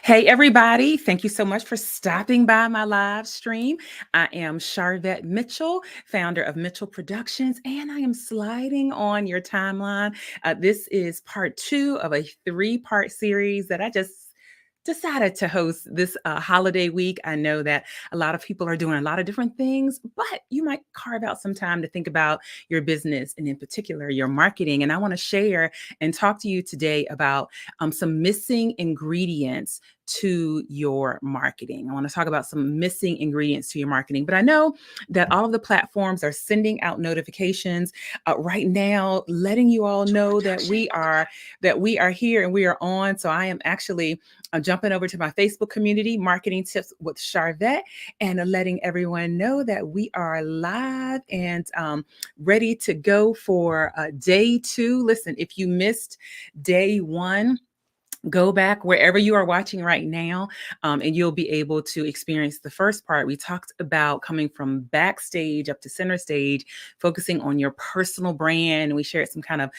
Hey, everybody. Thank you so much for stopping by my live stream. I am Charvette Mitchell, founder of Mitchell Productions, and I am sliding on your timeline. This is part two of a three-part series that I just decided to host this holiday week. I know that a lot of people are doing a lot of different things, but you might carve out some time to think about your business and, in particular, your marketing. And I want to share and talk to you today about some missing ingredients to your marketing. I want to talk about some missing ingredients to your marketing, but I know that all of the platforms are sending out notifications right now, letting you all know that we are here and we are on. So I am actually jumping over to my Facebook community, Marketing Tips with Charvette, and letting everyone know that we are live and ready to go for day two. Listen, if you missed day one, go back wherever you are watching right now, and you'll be able to experience the first part. We talked about coming from backstage up to center stage, focusing on your personal brand. And we shared some kind of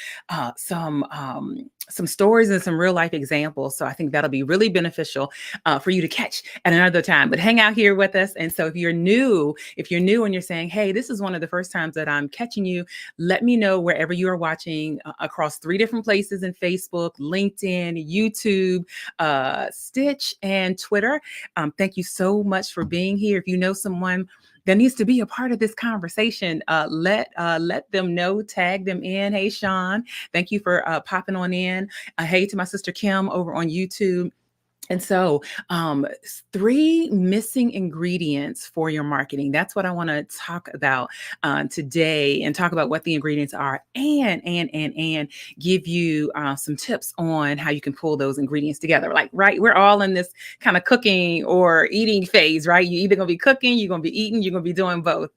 some stories and some real life examples. So I think that'll be really beneficial for you to catch at another time. But hang out here with us. And so if you're new and you're saying, hey, this is one of the first times that I'm catching you, let me know wherever you are watching across three different places in Facebook, LinkedIn, YouTube, Stitch, and Twitter. Thank you so much for being here. If you know someone that needs to be a part of this conversation, let them know, tag them in. Hey, Sean, thank you for popping on in. Hey to my sister Kim over on YouTube. And so, three missing ingredients for your marketing. That's what I want to talk about today, and talk about what the ingredients are, and give you some tips on how you can pull those ingredients together. Like, right, we're all in this kind of cooking or eating phase, right? You're either gonna be cooking, you're gonna be eating, you're gonna be doing both.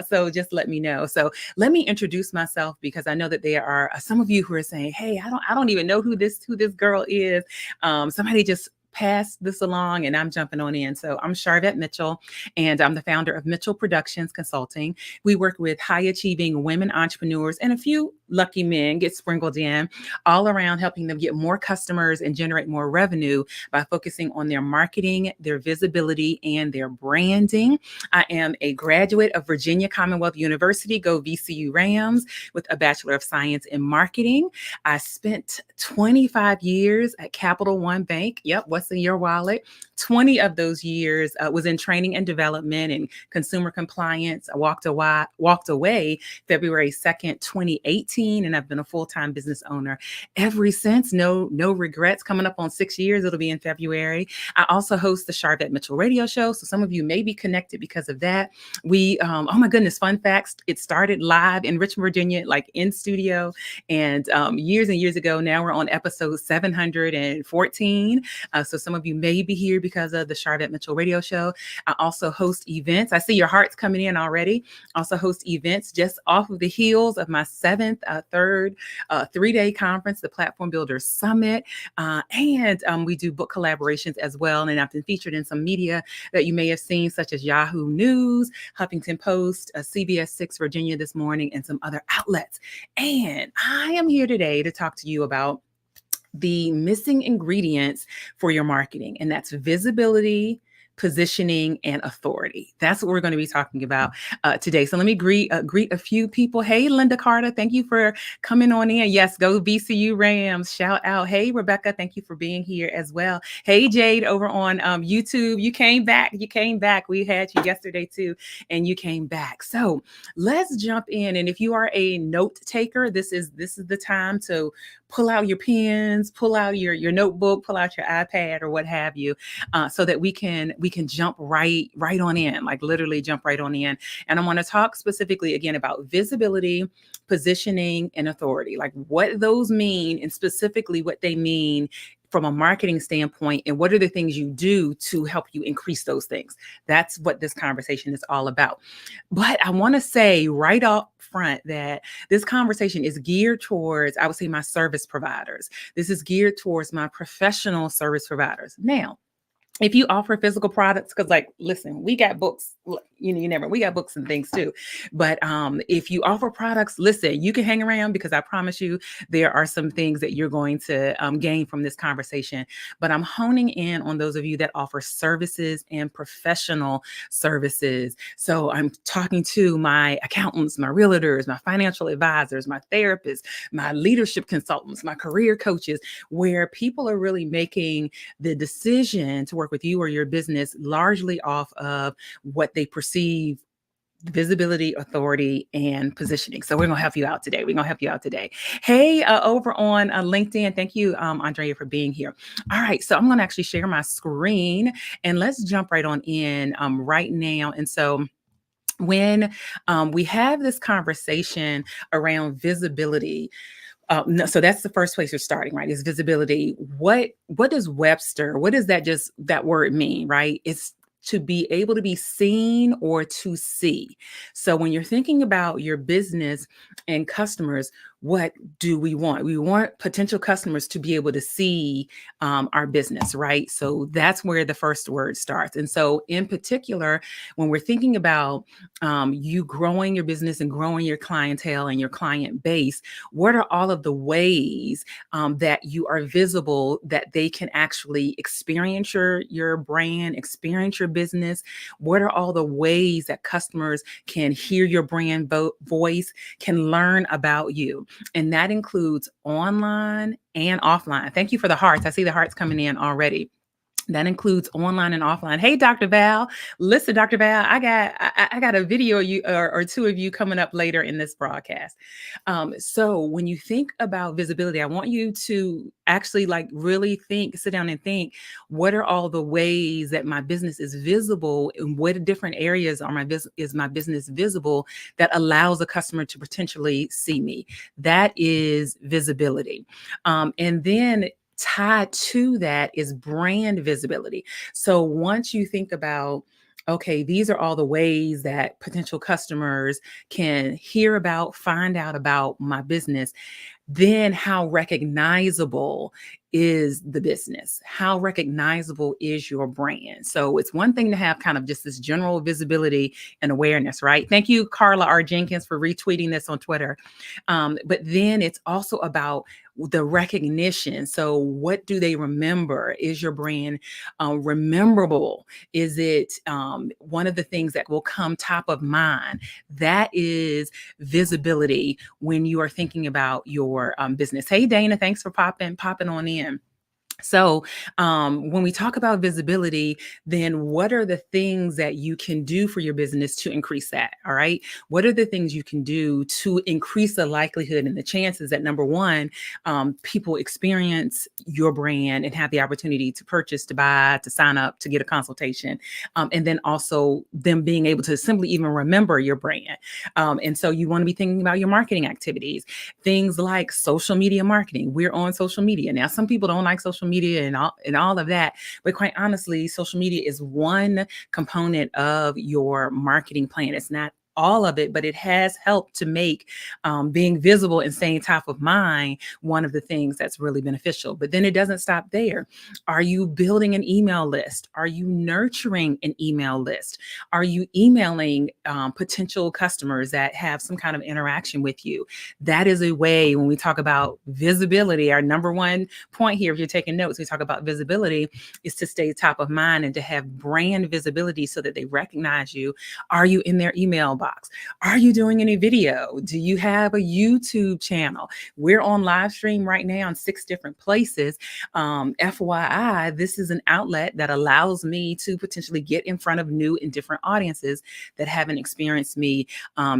So just let me know. So let me introduce myself, because I know that there are some of you who are saying, "Hey, I don't even know who this girl is." Somebody just pass this along and I'm jumping on in. So I'm Charvette Mitchell, and I'm the founder of Mitchell Productions Consulting. We work with high achieving women entrepreneurs, and a few lucky men get sprinkled in, all around helping them get more customers and generate more revenue by focusing on their marketing, their visibility, and their branding. I am a graduate of Virginia Commonwealth University, go VCU Rams, with a Bachelor of Science in Marketing. I spent 25 years at Capital One Bank. Yep, what's in your wallet? 20 of those years was in training and development and consumer compliance. I walked away February 2nd, 2018, and I've been a full-time business owner ever since. No regrets. Coming up on 6 years, it'll be in February. I also host the Charvette Mitchell radio show, so some of you may be connected because of that. We, oh my goodness, fun facts. It started live in Richmond, Virginia, like in studio, and years and years ago. Now we're on episode 714. So some of you may be here because of the Charvette Mitchell radio show. I also host events. I see your hearts coming in already. Also host events just off of the heels of my seventh, third 3-day conference, the Platform Builders Summit. And we do book collaborations as well. And I've been featured in some media that you may have seen, such as Yahoo News, Huffington Post, CBS 6 Virginia This Morning, and some other outlets. And I am here today to talk to you about the missing ingredients for your marketing, and that's visibility, positioning, and authority. That's what we're going to be talking about today. So let me greet a few people. Hey, Linda Carter, thank you for coming on in. Yes, go VCU Rams. Shout out. Hey, Rebecca, thank you for being here as well. Hey, Jade, over on YouTube. You came back. We had you yesterday too, and you came back. So let's jump in. And if you are a note taker, this is the time to pull out your pens, pull out your notebook, pull out your iPad or what have you, so that we can jump right on in, like literally jump right on in. And I want to talk specifically again about visibility, positioning, and authority, like what those mean, and specifically what they mean from a marketing standpoint, and what are the things you do to help you increase those things. That's what this conversation is all about. But I want to say right up front that this conversation is geared towards, I would say, my service providers. This is geared towards my professional service providers. Now, if you offer physical products, because like, listen, we got books, you never, we got books and things too. But if you offer products, listen, you can hang around, because I promise you, there are some things that you're going to gain from this conversation. But I'm honing in on those of you that offer services and professional services. So I'm talking to my accountants, my realtors, my financial advisors, my therapists, my leadership consultants, my career coaches, where people are really making the decision to work with you or your business largely off of what they perceive visibility, authority, and positioning. So we're going to help you out today. We're going to help you out today. Hey, over on LinkedIn, thank you, Andrea, for being here. All right, so I'm going to actually share my screen, and let's jump right on in right now. And so when we have this conversation around visibility, no, so that's the first place you're starting, right? Is visibility. What does Webster? What does that word mean, right? It's to be able to be seen or to see. So when you're thinking about your business and customers, what do we want? We want potential customers to be able to see our business, right? So that's where the first word starts. And so in particular, when we're thinking about you growing your business and growing your clientele and your client base, what are all of the ways that you are visible, that they can actually experience your brand, experience your business? What are all the ways that customers can hear your brand voice, can learn about you? And that includes online and offline. Thank you for the hearts. I see the hearts coming in already. That includes online and offline. Hey, Dr. Val. Listen, Dr. Val, I got a video of you or two of you coming up later in this broadcast. So when you think about visibility, I want you to actually like really think, sit down and think, what are all the ways that my business is visible, and what different areas are my business visible that allows a customer to potentially see me? That is visibility. And then tied to that is brand visibility. So once you think about, okay, these are all the ways that potential customers can hear about, find out about my business, then how recognizable is the business? How recognizable is your brand? So it's one thing to have kind of just this general visibility and awareness, right? Thank you, Carla R. Jenkins, for retweeting this on Twitter. But then it's also about the recognition. So what do they remember? Is your brand rememberable? Is it one of the things that will come top of mind? That is visibility when you are thinking about your business. Hey, Dana, thanks for popping on in. So when we talk about visibility, then what are the things that you can do for your business to increase that? All right. What are the things you can do to increase the likelihood and the chances that, number one, people experience your brand and have the opportunity to purchase, to buy, to sign up, to get a consultation. And then also them being able to simply even remember your brand. And so you want to be thinking about your marketing activities, things like social media marketing. We're on social media. Now, some people don't like social media and all of that, but quite honestly, social media is one component of your marketing plan. It's not all of it, but it has helped to make being visible and staying top of mind one of the things that's really beneficial. But then it doesn't stop there. Are you building an email list? Are you nurturing an email list? Are you emailing potential customers that have some kind of interaction with you? That is a way, when we talk about visibility, our number one point here, if you're taking notes, we talk about visibility, is to stay top of mind and to have brand visibility so that they recognize you. Are you in their email box? Are you doing any video? Do you have a YouTube channel? We're on live stream right now in 6 different places. FYI, this is an outlet that allows me to potentially get in front of new and different audiences that haven't experienced me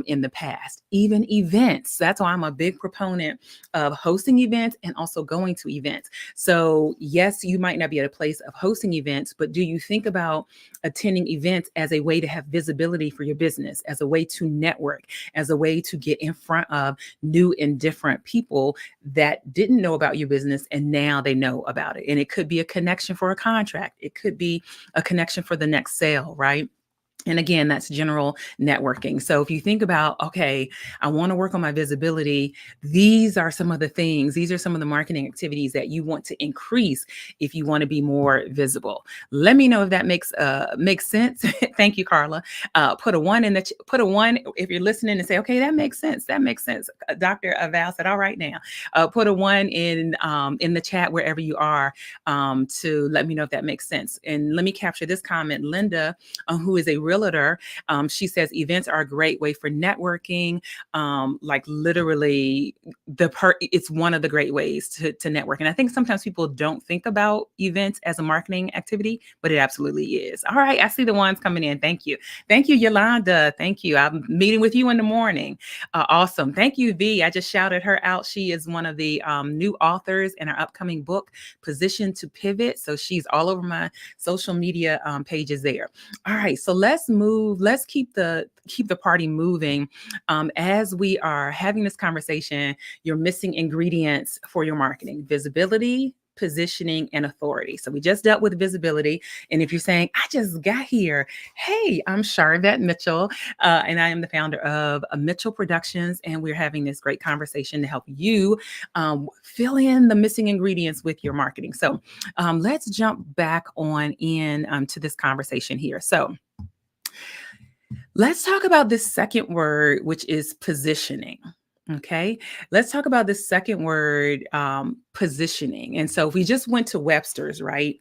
in the past. Even events. That's why I'm a big proponent of hosting events and also going to events. So yes, you might not be at a place of hosting events, but do you think about attending events as a way to have visibility for your business, as a way to network, as a way to get in front of new and different people that didn't know about your business and now they know about it? And it could be a connection for a contract. It could be a connection for the next sale, right? And again, that's general networking. So if you think about, okay, I want to work on my visibility, these are some of the things, these are some of the marketing activities that you want to increase if you want to be more visible. Let me know if that makes sense. Thank you, Carla. Put a one in the put a one if you're listening and say, okay, that makes sense. That makes sense. Dr. Val said, all right now. Put a one in the chat wherever you are, to let me know if that makes sense. And let me capture this comment. Linda, who is a realtor, she says events are a great way for networking. Like literally, it's one of the great ways to network. And I think sometimes people don't think about events as a marketing activity, but it absolutely is. All right, I see the ones coming in. Thank you, Yolanda. Thank you. I'm meeting with you in the morning. Awesome. Thank you, V. I just shouted her out. She is one of the new authors in our upcoming book, Position to Pivot. So she's all over my social media pages there. All right, so let's move. Let's keep the party moving. As we are having this conversation, your missing ingredients for your marketing: visibility, positioning, and authority. So we just dealt with visibility. And if you're saying, I just got here, hey, I'm Charvette Mitchell, and I am the founder of Mitchell Productions. And we're having this great conversation to help you fill in the missing ingredients with your marketing. So let's jump back on in to this conversation here. So let's talk about this second word, which is positioning. Okay, let's talk about this second word, positioning. And so if we just went to Webster's, right?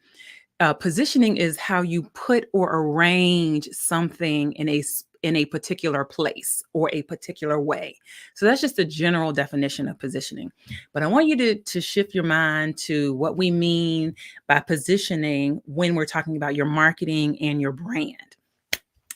Positioning is how you put or arrange something in a particular place or a particular way. So that's just a general definition of positioning. But I want you to shift your mind to what we mean by positioning when we're talking about your marketing and your brand.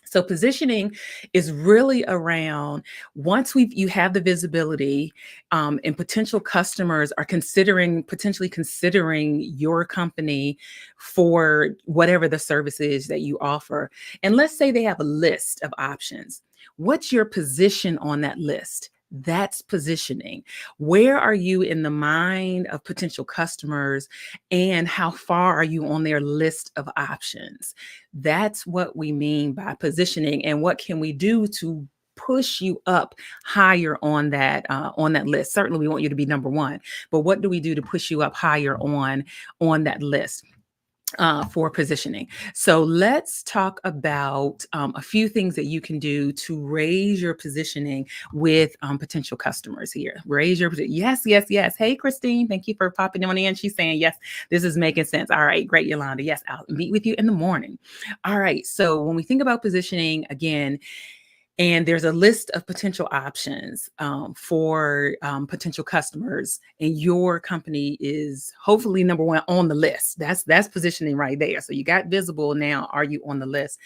So positioning is really around, once you have the visibility, and potential customers are potentially considering your company for whatever the service is that you offer. And let's say they have a list of options. What's your position on that list? That's positioning. Where are you in the mind of potential customers, and how far are you on their list of options? That's what we mean by positioning. And what can we do to push you up higher on that list? Certainly we want you to be number one, but what do we do to push you up higher on that list? For positioning. So let's talk about a few things that you can do to raise your positioning with potential customers here. Yes, yes, yes. Hey, Christine, thank you for popping on in. She's saying, yes, this is making sense. All right, great, Yolanda. Yes, I'll meet with you in the morning. All right, so when we think about positioning, again, and there's a list of potential options for potential customers, and your company is hopefully number one on the list. That's positioning right there. So you got visible. Now are you on the list?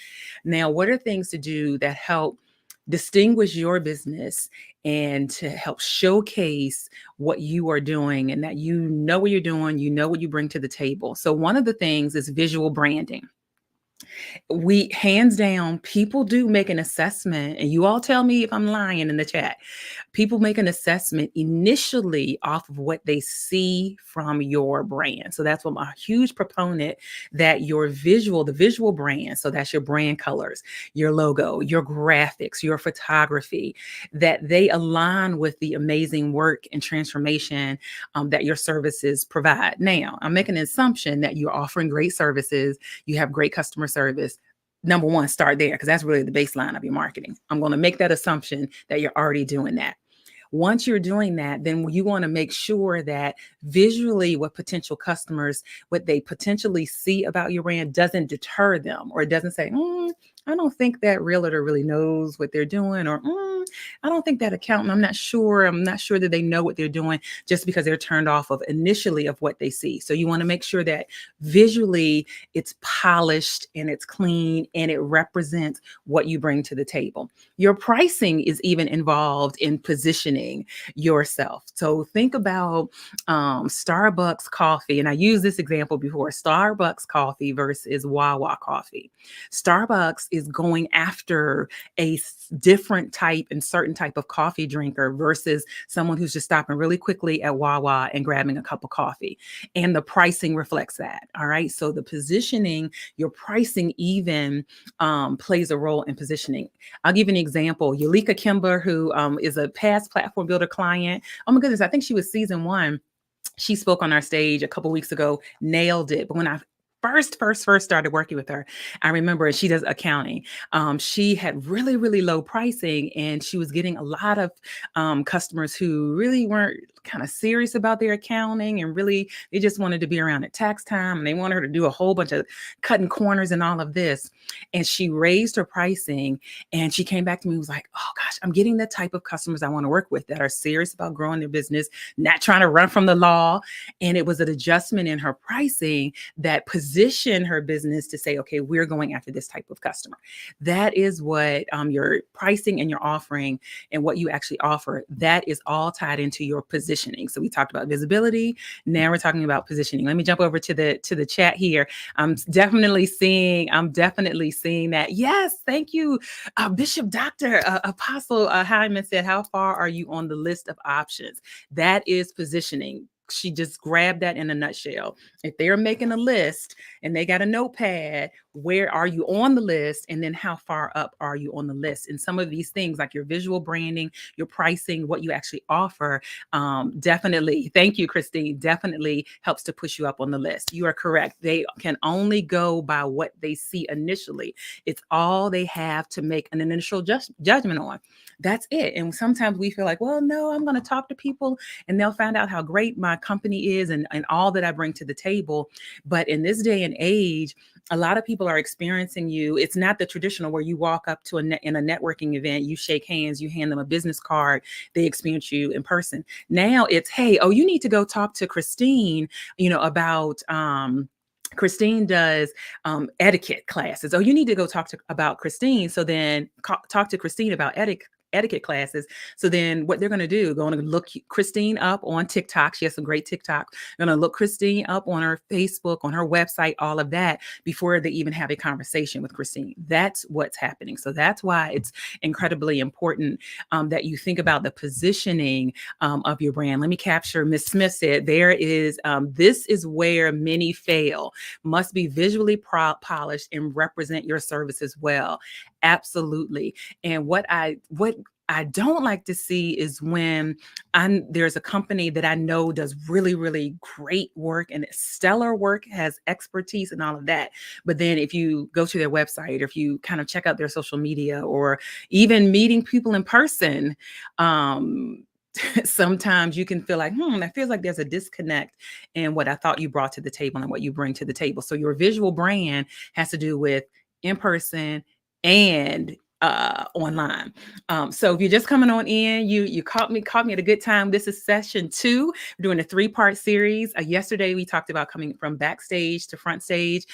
Now, what are things to do that help distinguish your business and to help showcase what you are doing, and that you know what you're doing, you know what you bring to the table? So one of the things is visual branding. We hands down, people do make an assessment, and you all tell me if I'm lying in the chat. People make an assessment initially off of what they see from your brand. So that's what I'm a huge proponent, that the visual brand, so that's your brand colors, your logo, your graphics, your photography, that they align with the amazing work and transformation that your services provide. Now, I'm making an assumption that you're offering great services, you have great customer service. Number one, start there, because that's really the baseline of your marketing. I'm going to make that assumption that you're already doing that. Once you're doing that, then you want to make sure that visually what they potentially see about your brand doesn't deter them, or it doesn't say, I don't think that realtor really knows what they're doing, or I don't think that accountant, I'm not sure that they know what they're doing, just because they're turned off of initially of what they see. So you want to make sure that visually it's polished and it's clean and it represents what you bring to the table. Your pricing is even involved in positioning yourself. So think about Starbucks coffee. And I used this example before: Starbucks coffee versus Wawa coffee. Starbucks is going after a different type and certain type of coffee drinker versus someone who's just stopping really quickly at Wawa and grabbing a cup of coffee. And the pricing reflects that. All right. So the positioning, your pricing even plays a role in positioning. I'll give you an example. Yulika Kimber, who is a past platform builder client. Oh my goodness, I think she was season one. She spoke on our stage a couple weeks ago, nailed it. But when I first started working with her, I remember she does accounting. She had really low pricing, and she was getting a lot of customers who really weren't kind of serious about their accounting, and really they just wanted to be around at tax time, and they wanted her to do a whole bunch of cutting corners and all of this. And she raised her pricing, and she came back to me and was like, oh gosh, I'm getting the type of customers I want to work with that are serious about growing their business, not trying to run from the law. And it was an adjustment in her pricing that positioned her business to say, okay, we're going after this type of customer. That is what your pricing and your offering and what you actually offer, that is all tied into your positioning. So we talked about visibility. Now we're talking about positioning. Let me jump over to the chat here. I'm definitely seeing that. Yes, thank you. Bishop Dr. Apostle Hyman said, how far are you on the list of options? That is positioning. She just grabbed that in a nutshell. If they're making a list and they got a notepad, where are you on the list? And then how far up are you on the list? And some of these things like your visual branding, your pricing, what you actually offer, definitely, thank you, Christine, definitely helps to push you up on the list. You are correct. They can only go by what they see initially. It's all they have to make an initial judgment on. That's it. And sometimes we feel like, well, no, I'm going to talk to people and they'll find out how great my company is and all that I bring to the table. But in this day and age, a lot of people are experiencing you. It's not the traditional where you walk up to in a networking event, you shake hands, you hand them a business card, they experience you in person. Now it's, hey, oh, you need to go talk to Christine, about Christine does etiquette classes. Oh, you need to go talk about Christine. So then talk to Christine about etiquette classes. So then what they're going to do, going to look Christine up on TikTok. She has some great TikTok. Going to look Christine up on her Facebook, on her website, all of that before they even have a conversation with Christine. That's what's happening. So that's why it's incredibly important that you think about the positioning of your brand. Let me capture Ms. Smith said, this is where many fail. Must be visually polished and represent your services well. Absolutely. And what I don't like to see is when there's a company that I know does really great work and stellar work, has expertise and all of that. But then if you go to their website, or if you kind of check out their social media, or even meeting people in person, sometimes you can feel like, that feels like there's a disconnect in what I thought you brought to the table and what you bring to the table. So your visual brand has to do with in person and online. So if you're just coming on in, you caught me at a good time. This is session 2. We're doing a 3-part series. Yesterday we talked about coming from backstage to front stage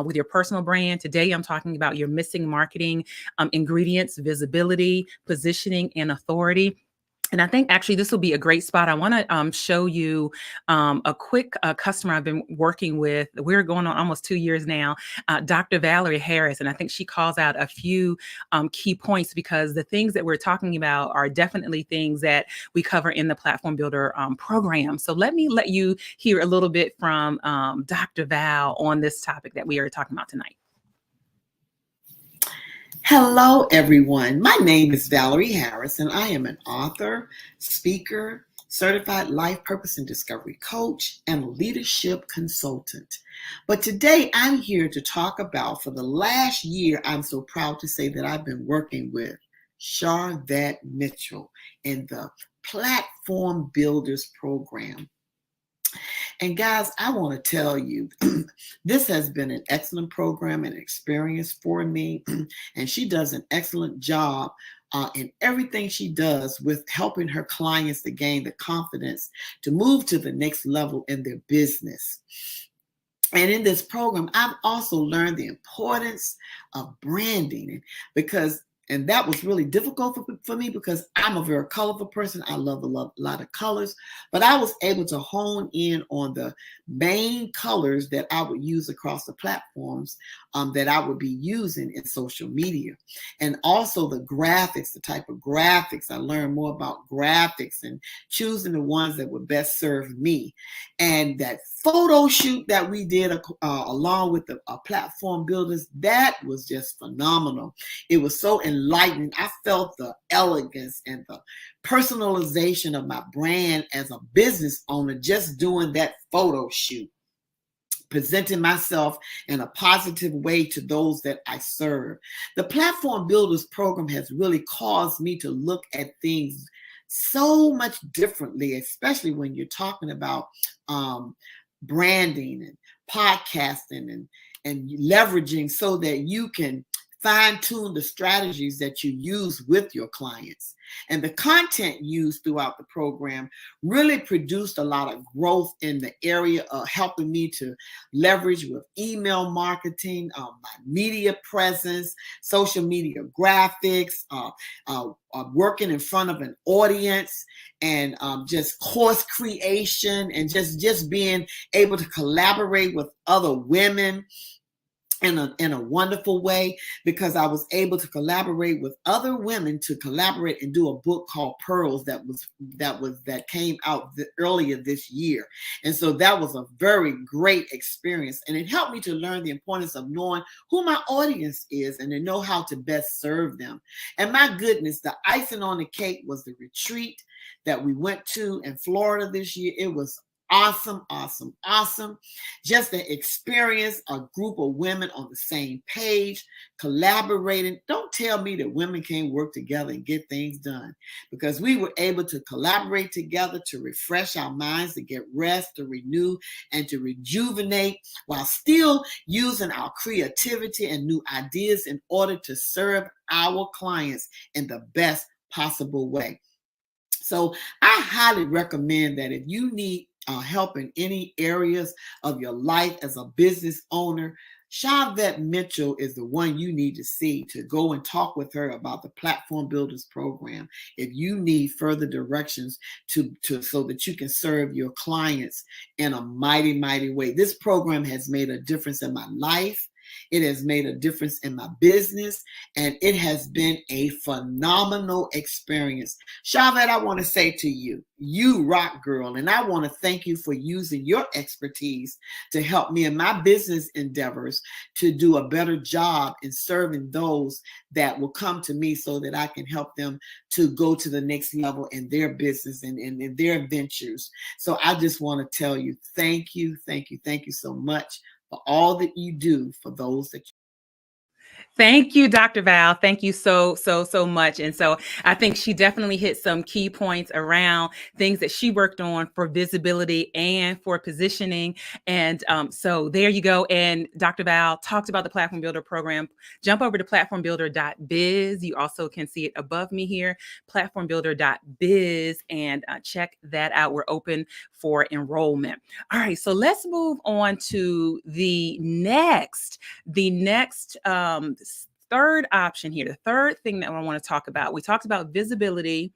with your personal brand. Today I'm talking about your missing marketing ingredients: visibility, positioning, and authority. And I think actually this will be a great spot. I want to show you a quick customer I've been working with. We're going on almost 2 years now, Dr. Valerie Harris. And I think she calls out a few key points, because the things that we're talking about are definitely things that we cover in the Platform Builder program. So let you hear a little bit from Dr. Val on this topic that we are talking about tonight. Hello, everyone. My name is Valerie Harris, and I am an author, speaker, certified life purpose and discovery coach, and leadership consultant. But today I'm here to talk about, for the last year, I'm so proud to say that I've been working with Charvette Mitchell in the Platform Builders program. And guys, I want to tell you, this has been an excellent program and experience for me. And she does an excellent job in everything she does with helping her clients to gain the confidence to move to the next level in their business. And in this program, I've also learned the importance of branding, because And that was really difficult for me because I'm a very colorful person. I love a lot of colors, but I was able to hone in on the main colors that I would use across the platforms that I would be using in social media. And also the graphics, the type of graphics. I learned more about graphics and choosing the ones that would best serve me. And that photo shoot that we did along with the platform builders, that was just phenomenal. It was so enlightening. I felt the elegance and the personalization of my brand as a business owner just doing that photo shoot, presenting myself in a positive way to those that I serve. The Platform Builders program has really caused me to look at things so much differently, especially when you're talking about branding and podcasting and leveraging so that you can fine tune the strategies that you use with your clients. And the content used throughout the program really produced a lot of growth in the area of helping me to leverage with email marketing, my media presence, social media graphics, working in front of an audience, and just course creation, and just being able to collaborate with other women in a wonderful way, because I was able to collaborate with other women to collaborate and do a book called Pearls that came out earlier this year. And so that was a very great experience, and it helped me to learn the importance of knowing who my audience is and to know how to best serve them. And my goodness, the icing on the cake was the retreat that we went to in Florida this year. It was awesome, awesome, awesome. Just to experience a group of women on the same page, collaborating. Don't tell me that women can't work together and get things done, because we were able to collaborate together to refresh our minds, to get rest, to renew, and to rejuvenate, while still using our creativity and new ideas in order to serve our clients in the best possible way. So I highly recommend that if you need help in any areas of your life as a business owner, Shavette Mitchell is the one you need to see to go and talk with her about the Platform Builders program. If you need further directions to so that you can serve your clients in a mighty, mighty way. This program has made a difference in my life. It has made a difference in my business, and it has been a phenomenal experience. Shavette, I want to say to you, you rock, girl, and I want to thank you for using your expertise to help me in my business endeavors to do a better job in serving those that will come to me so that I can help them to go to the next level in their business and in their ventures. So I just want to tell you, thank you, thank you, thank you so much for all that you do for those that you. Thank you, Dr. Val. Thank you so much. And so I think she definitely hit some key points around things that she worked on for visibility and for positioning. And so there you go. And Dr. Val talked about the Platform Builder program. Jump over to platformbuilder.biz. You also can see it above me here, platformbuilder.biz, and check that out. We're open for enrollment. All right, so let's move on to the next third option here. The third thing that I want to talk about. We talked about visibility.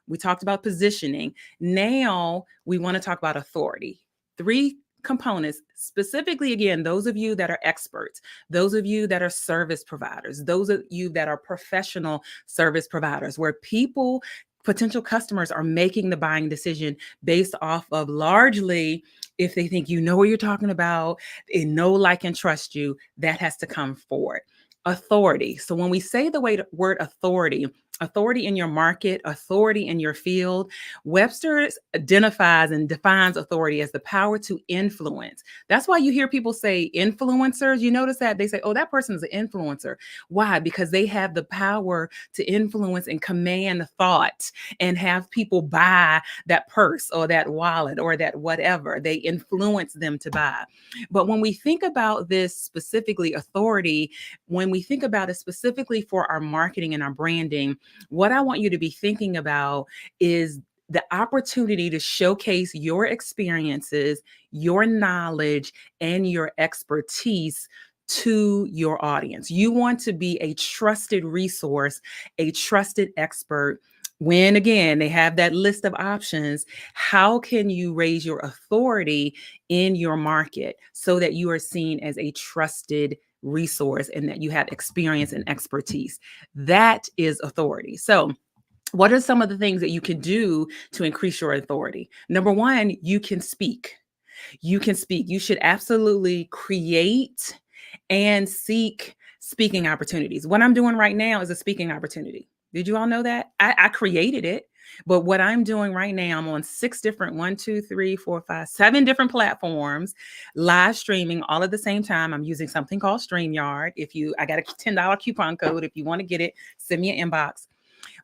We talked about positioning. Now we want to talk about authority. Three components, specifically, again, those of you that are experts, those of you that are service providers, those of you that are professional service providers, where potential customers are making the buying decision based off of largely if they think you know what you're talking about, they know, like, and trust you. That has to come forward. Authority. So when we say the word authority in your market, authority in your field, Webster identifies and defines authority as the power to influence. That's why you hear people say influencers. You notice that they say, oh, that person is an influencer. Why? Because they have the power to influence and command thought and have people buy that purse or that wallet or that whatever. They influence them to buy. But when we think about this specifically, authority, when we think about it specifically for our marketing and our branding, what I want you to be thinking about is the opportunity to showcase your experiences, your knowledge, and your expertise to your audience. You want to be a trusted resource, a trusted expert. When again, they have that list of options, how can you raise your authority in your market so that you are seen as a trusted resource and that you have experience and expertise? That is authority. So, what are some of the things that you can do to increase your authority? Number one, you can speak. You can speak. You should absolutely create and seek speaking opportunities. What I'm doing right now is a speaking opportunity. Did you all know that? I created it. But what I'm doing right now, I'm on 7 different platforms, live streaming all at the same time. I'm using something called StreamYard. I got a $10 coupon code. If you want to get it, send me an inbox.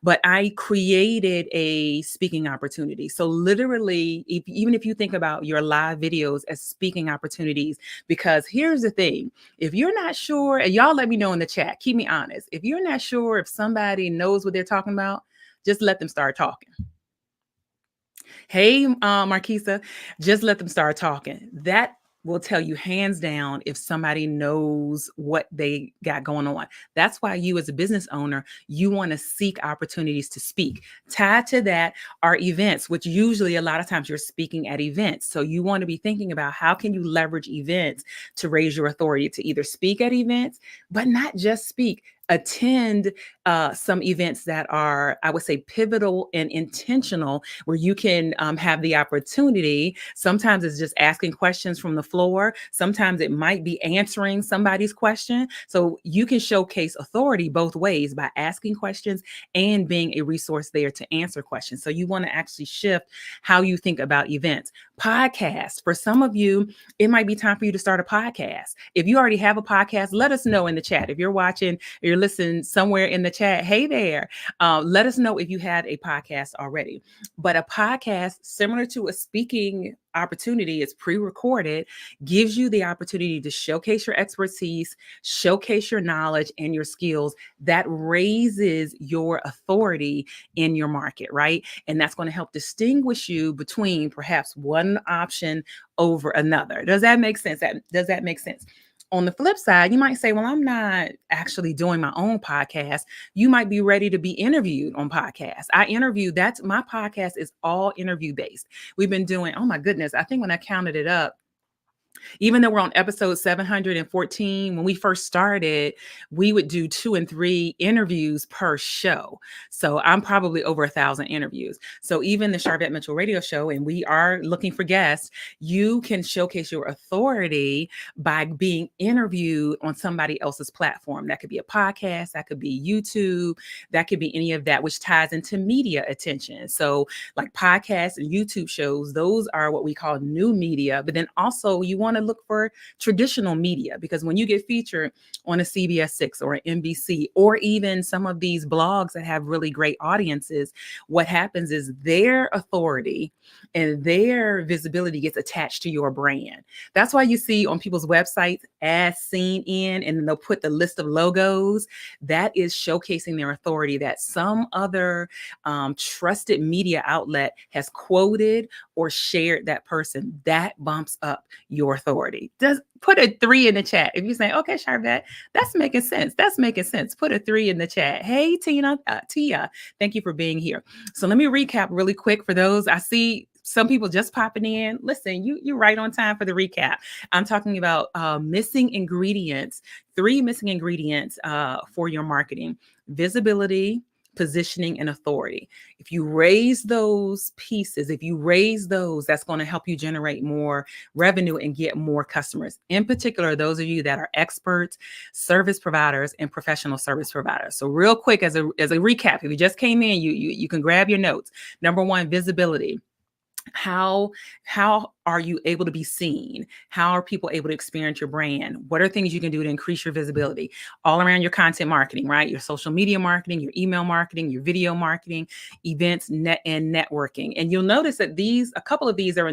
But I created a speaking opportunity. So literally, even if you think about your live videos as speaking opportunities, because here's the thing, if you're not sure, and y'all let me know in the chat, keep me honest. If you're not sure if somebody knows what they're talking about, just let them start talking. Hey, Marquisa, just let them start talking. That will tell you hands down if somebody knows what they got going on. That's why you as a business owner, you want to seek opportunities to speak. Tied to that are events, which usually a lot of times you're speaking at events. So you want to be thinking about how can you leverage events to raise your authority to either speak at events, but not just speak. Attend some events that are, I would say, pivotal and intentional, where you can have the opportunity. Sometimes it's just asking questions from the floor. Sometimes it might be answering somebody's question. So you can showcase authority both ways by asking questions and being a resource there to answer questions. So you want to actually shift how you think about events. Podcasts. For some of you, it might be time for you to start a podcast. If you already have a podcast, let us know in the chat. If you're watching or you're listening somewhere in the chat, hey there, let us know if you had a podcast already. But a podcast, similar to a speaking opportunity, is pre-recorded, gives you the opportunity to showcase your expertise, showcase your knowledge and your skills. That raises your authority in your market, right? And that's going to help distinguish you between perhaps one option over another. Does that make sense? Does that make sense? On the flip side, you might say, well, I'm not actually doing my own podcast. You might be ready to be interviewed on podcasts. That's my podcast is all interview based. We've been doing, oh my goodness, I think when I counted it up, even though we're on episode 714, when we first started, we would do 2 and 3 interviews per show. So I'm probably over 1,000 interviews. So even the Charvette Mitchell radio show, and we are looking for guests, you can showcase your authority by being interviewed on somebody else's platform. That could be a podcast, that could be YouTube, that could be any of that, which ties into media attention. So like podcasts and YouTube shows, those are what we call new media. But then also you want to look for traditional media, because when you get featured on a CBS 6 or an NBC, or even some of these blogs that have really great audiences, what happens is their authority and their visibility gets attached to your brand. That's why you see on people's websites as seen in, and then they'll put the list of logos. That is showcasing their authority, that some other trusted media outlet has quoted or shared that person. That bumps up your authority. Does put a 3 in the chat if you say, okay, Charvette, that's making sense. That's making sense. Put a 3 in the chat. Hey, Tia, thank you for being here. So let me recap really quick for those. I see some people just popping in. Listen, you're right on time for the recap. I'm talking about missing ingredients, 3 missing ingredients for your marketing: visibility, positioning, and authority. If you raise those pieces, that's going to help you generate more revenue and get more customers. In particular, those of you that are experts, service providers, and professional service providers. So real quick, as a recap, if you just came in, you can grab your notes. Number 1, visibility. How are you able to be seen? How are people able to experience your brand? What are things you can do to increase your visibility all around your content marketing, right? Your social media marketing, your email marketing, your video marketing, events, and networking. And you'll notice that a couple of these are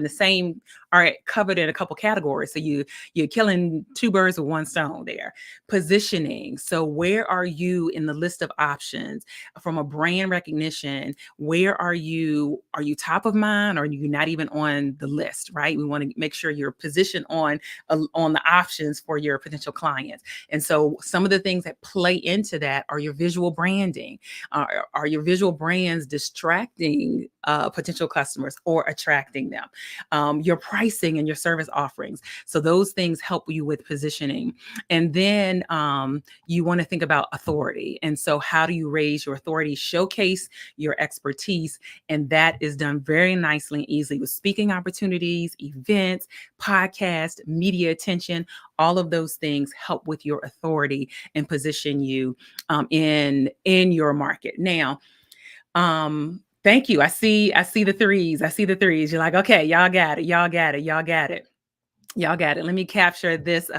covered in a couple categories. So you're killing 2 birds with 1 stone there. Positioning. So where are you in the list of options from a brand recognition? Where are you? Are you top of mind, or are you not even on the list, right? right? We want to make sure you're positioned on the options for your potential clients. And so some of the things that play into that are your visual branding. Are your visual brands distracting potential customers or attracting them? Your pricing and your service offerings. So those things help you with positioning. And then you want to think about authority. And so how do you raise your authority, showcase your expertise? And that is done very nicely and easily with speaking opportunities, events, podcast, media attention. All of those things help with your authority and position you in your market. Now, thank you. I see the threes. I see the threes. You're like, okay, y'all got it. Y'all got it. Y'all got it. Y'all got it. Let me capture this.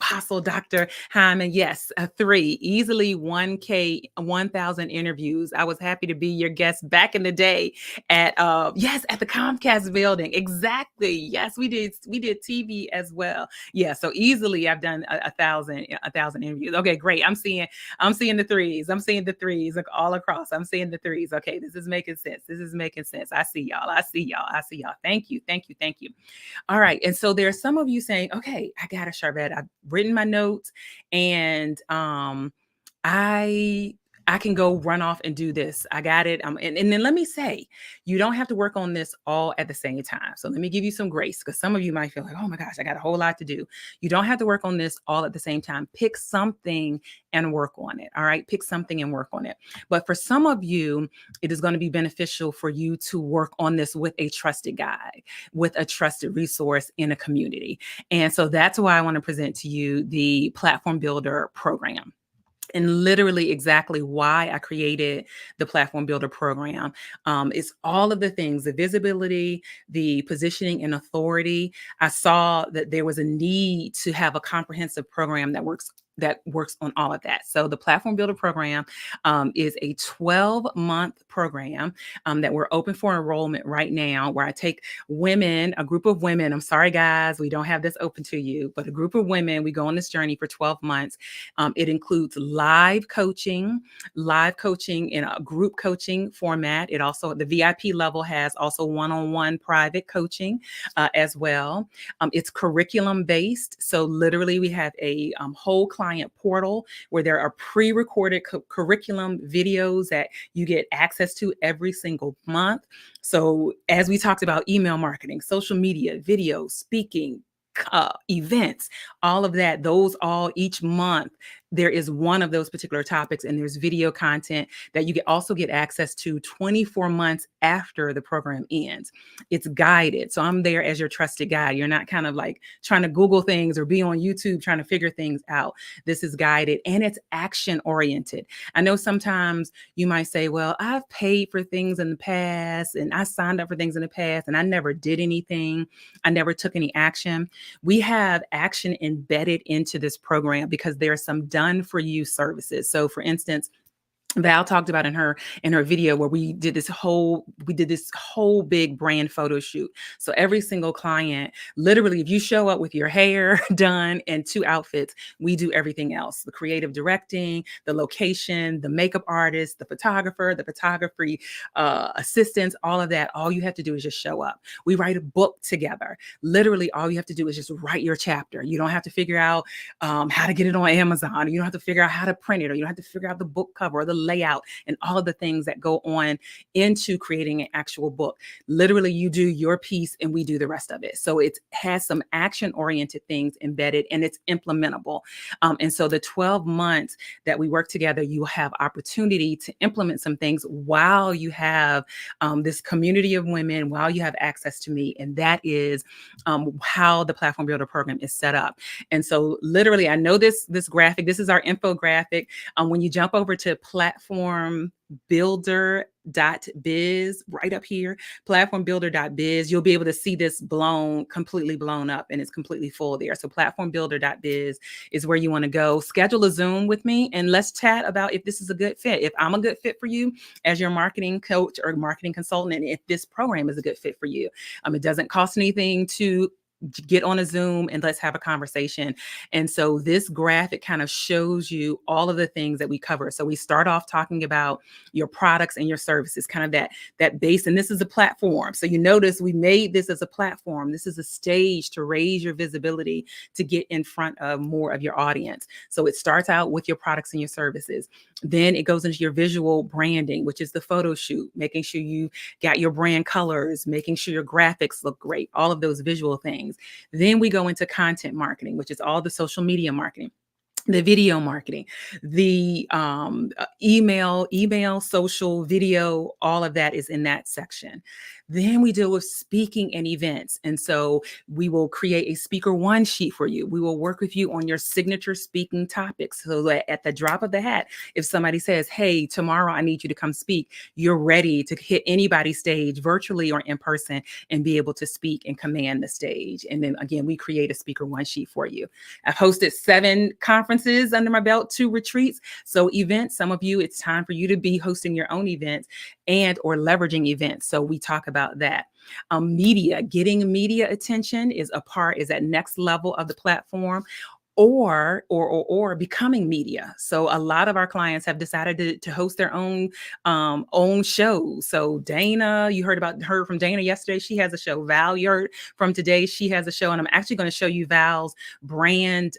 Apostle Dr. Hyman. Yes, a 3, easily 1K, 1,000 interviews. I was happy to be your guest back in the day at at the Comcast building. Exactly. Yes, we did TV as well. Yeah, so easily I've done a thousand interviews. Okay, great. I'm seeing the threes. I'm seeing the threes all across. I'm seeing the threes. Okay, this is making sense. This is making sense. I see y'all. I see y'all. I see y'all. Thank you. Thank you. Thank you. All right. And so there's some of you saying, okay, I got it, Charvette. I've written my notes and I can go run off and do this. I got it. And then let me say, you don't have to work on this all at the same time. So let me give you some grace because some of you might feel like, oh my gosh, I got a whole lot to do. You don't have to work on this all at the same time. Pick something and work on it. All right. Pick something and work on it. But for some of you, it is going to be beneficial for you to work on this with a trusted guide, with a trusted resource in a community. And so that's why I want to present to you the Platform Builder program. And literally exactly why I created the Platform Builder program. It's all of the things, the visibility, the positioning and authority. I saw that there was a need to have a comprehensive program that works on all of that. So the Platform Builder program is a 12-month program that we're open for enrollment right now, where I take women, a group of women. I'm sorry, guys, we don't have this open to you, but a group of women, we go on this journey for 12 months. It includes live coaching in a group coaching format. It also, the VIP level has also one-on-one private coaching as well. It's curriculum based. So literally we have a whole client portal where there are pre-recorded curriculum videos that you get access to every single month. So as we talked about email marketing, social media, video, speaking, events, all of that, those all each month, there is one of those particular topics, and there's video content that you also get access to 24 months after the program ends. It's guided. So I'm there as your trusted guide. You're not kind of like trying to Google things or be on YouTube trying to figure things out. This is guided and it's action oriented. I know sometimes you might say, well, I've paid for things in the past and I signed up for things in the past and I never did anything. I never took any action. We have action embedded into this program because there are some done for you services. So for instance, Val talked about in her video where we did this whole big brand photo shoot. So every single client, literally, if you show up with your hair done and 2 outfits, we do everything else: the creative directing, the location, the makeup artist, the photographer, the photography assistants, all of that. All you have to do is just show up. We write a book together. Literally, all you have to do is just write your chapter. You don't have to figure out how to get it on Amazon. Or you don't have to figure out how to print it, or you don't have to figure out the book cover or the layout and all of the things that go on into creating an actual book. Literally, you do your piece and we do the rest of it. So it has some action-oriented things embedded and it's implementable. And so the 12 months that we work together, you have opportunity to implement some things while you have this community of women, while you have access to me. And that is how the Platform Builder program is set up. And so literally, I know this graphic, this is our infographic. When you jump over to platformbuilder.biz, right up here, platformbuilder.biz, you'll be able to see this completely blown up, and it's completely full there. So platformbuilder.biz is where you want to go. Schedule a Zoom with me and let's chat about if this is a good fit. If I'm a good fit for you as your marketing coach or marketing consultant, and if this program is a good fit for you. It doesn't cost anything to get on a Zoom and let's have a conversation. And so this graphic kind of shows you all of the things that we cover. So we start off talking about your products and your services, kind of that base. And this is a platform. So you notice we made this as a platform. This is a stage to raise your visibility, to get in front of more of your audience. So it starts out with your products and your services. Then it goes into your visual branding, which is the photo shoot, making sure you got your brand colors, making sure your graphics look great, all of those visual things. Then we go into content marketing, which is all the social media marketing, the video marketing, the email, social, video, all of that is in that section. Then we deal with speaking and events. And so we will create a speaker one sheet for you. We will work with you on your signature speaking topics so that at the drop of the hat, if somebody says, hey, tomorrow I need you to come speak, you're ready to hit anybody's stage virtually or in person and be able to speak and command the stage. And then again, we create a speaker one sheet for you. I've hosted 7 conferences under my belt, 2 retreats. So events, some of you, it's time for you to be hosting your own events and or leveraging events. So we talk about that. Media, getting media attention is that next level of the platform. Or becoming media. So a lot of our clients have decided to host their own shows. So Dana, you heard from Dana yesterday. She has a show. Val, you heard from today. She has a show, and I'm actually going to show you Val's brand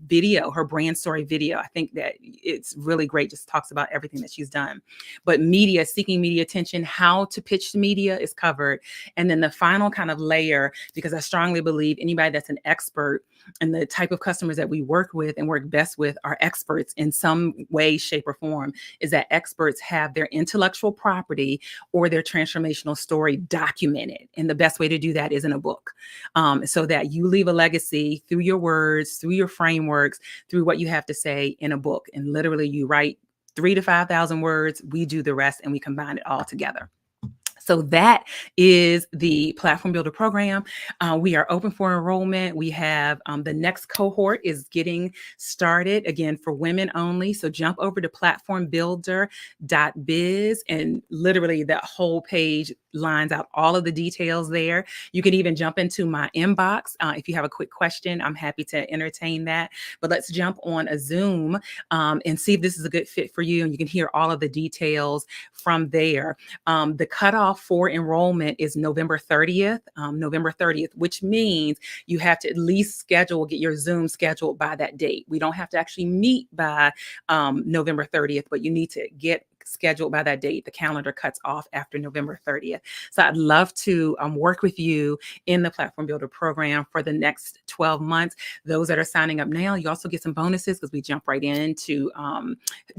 video, her brand story video. I think that it's really great. Just talks about everything that she's done. But media, seeking media attention, how to pitch the media is covered, and then the final kind of layer, because I strongly believe anybody that's an expert and the type of customers that we work with and work best with are experts in some way, shape, or form, is that experts have their intellectual property or their transformational story documented. And the best way to do that is in a book, so that you leave a legacy through your words, through your frameworks, through what you have to say in a book. And literally you write 3,000 to 5,000 words, we do the rest, and we combine it all together. So that is the Platform Builder program. We are open for enrollment. We have the next cohort is getting started, again, for women only. So jump over to platformbuilder.biz, and literally that whole page lines out all of the details there. You can even jump into my inbox. If you have a quick question, I'm happy to entertain that. But let's jump on a Zoom and see if this is a good fit for you. And you can hear all of the details from there. The cutoff for enrollment is November 30th, which means you have to at least get your Zoom scheduled by that date. We don't have to actually meet by November 30th, but you need to get scheduled by that date. The calendar cuts off after November 30th. So I'd love to work with you in the Platform Builder program for the next 12 months. Those that are signing up now, you also get some bonuses because we jump right into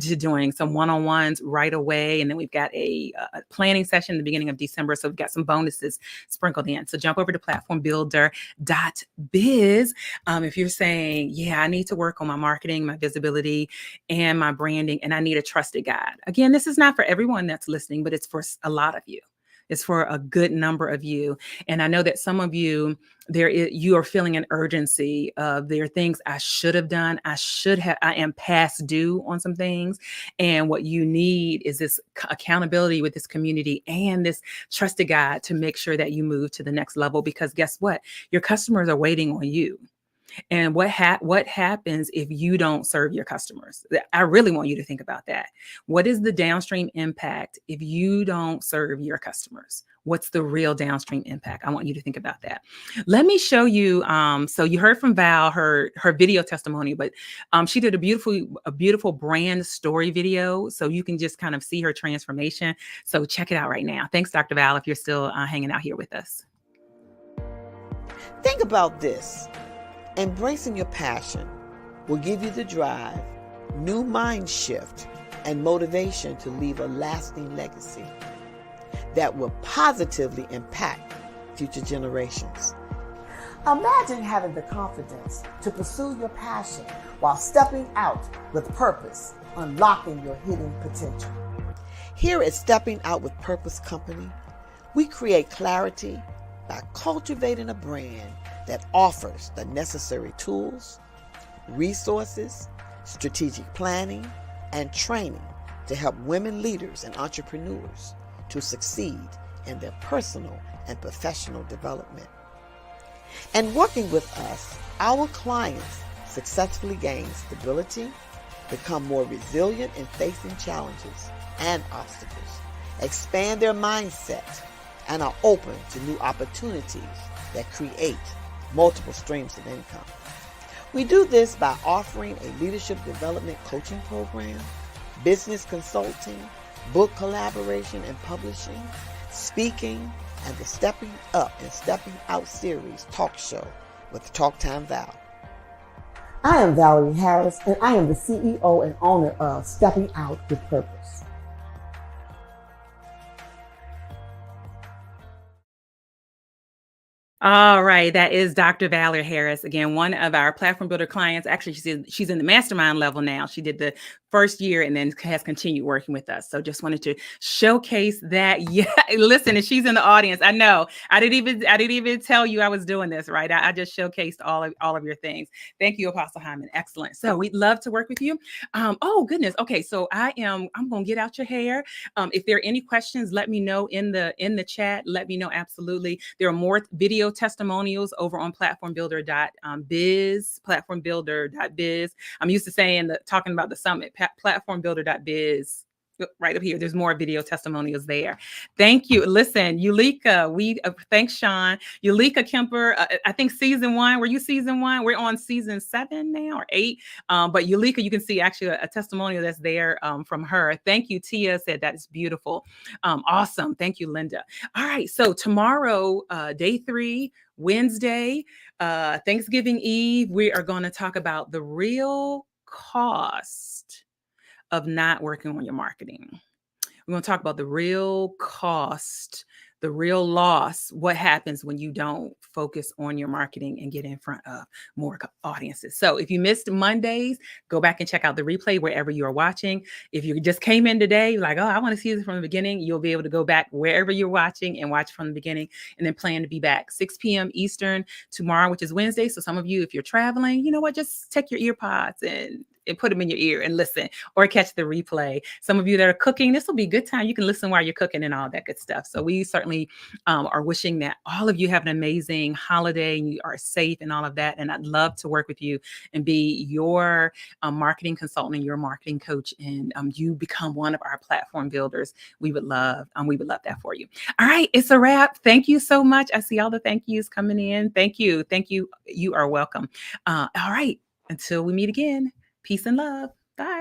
to doing some one-on-ones right away. And then we've got a planning session in the beginning of December. So we've got some bonuses sprinkled in. So jump over to platformbuilder.biz. If you're saying, yeah, I need to work on my marketing, my visibility, and my branding, and I need a trusted guide. Again, this is not for everyone that's listening, but it's for a lot of you. It's for a good number of you. And I know that some of you, you are feeling an urgency of there are things I should have done. I am past due on some things. And what you need is this accountability with this community and this trusted guide to make sure that you move to the next level, because guess what? Your customers are waiting on you. And what happens if you don't serve your customers? I really want you to think about that. What is the downstream impact if you don't serve your customers? What's the real downstream impact? I want you to think about that. Let me show you. So you heard from Val, her video testimony, but she did a beautiful brand story video. So you can just kind of see her transformation. So check it out right now. Thanks, Dr. Val, if you're still hanging out here with us. Think about this. Embracing your passion will give you the drive, new mind shift, and motivation to leave a lasting legacy that will positively impact future generations. Imagine having the confidence to pursue your passion while stepping out with purpose, unlocking your hidden potential. Here at Stepping Out with Purpose Company, we create clarity by cultivating a brand that offers the necessary tools, resources, strategic planning, and training to help women leaders and entrepreneurs to succeed in their personal and professional development. And working with us, our clients successfully gain stability, become more resilient in facing challenges and obstacles, expand their mindset, and are open to new opportunities that create multiple streams of income. We do this by offering a leadership development coaching program, business consulting, book collaboration and publishing, speaking, and the Stepping Up and Stepping Out series talk show with Talk Time Val. I am Valerie Harris, and I am the CEO and owner of Stepping Out with Purpose. All right, that is Dr. Valerie Harris. Again, one of our platform builder clients. Actually, she's in the mastermind level now. She did the first year and then has continued working with us. So just wanted to showcase that. Yeah, listen, and she's in the audience. I know. I didn't even tell you I was doing this, right? I just showcased all of your things. Thank you, Apostle Hyman. Excellent. So we'd love to work with you. Oh goodness. Okay, so I'm gonna get out your hair. If there are any questions, let me know in the chat. Let me know. Absolutely. There are more video testimonials over on platformbuilder.biz, platformbuilder.biz. I'm used to talking about the summit, platformbuilder.biz. Right up here, there's more video testimonials there. Thank you. Listen, Yulika, thanks, Sean. Yulika Kemper, I think season 1. Were you season 1? We're on season 7 now or 8. But Yulika, you can see actually a testimonial that's there from her. Thank you. Tia said that is beautiful. Awesome. Thank you, Linda. All right. So tomorrow, day 3, Wednesday, Thanksgiving Eve, we are going to talk about the real cost of not working on your marketing. We're going to talk about the real cost, the real loss, what happens when you don't focus on your marketing and get in front of more audiences. So if you missed Mondays, go back and check out the replay wherever you are watching. If you just came in today, like, oh, I want to see this from the beginning, you'll be able to go back wherever you're watching and watch from the beginning, and then plan to be back 6 p.m. Eastern tomorrow, which is Wednesday. So some of you, if you're traveling, you know what, just take your ear pods and put them in your ear and listen, or catch the replay. Some of you that are cooking, this will be a good time. You can listen while you're cooking and all that good stuff. So we certainly are wishing that all of you have an amazing holiday and you are safe and all of that. And I'd love to work with you and be your marketing consultant and your marketing coach, and you become one of our platform builders. We would love that for you. All right, it's a wrap. Thank you so much. I see all the thank yous coming in. Thank you. You are welcome. All right, until we meet again. Peace and love. Bye.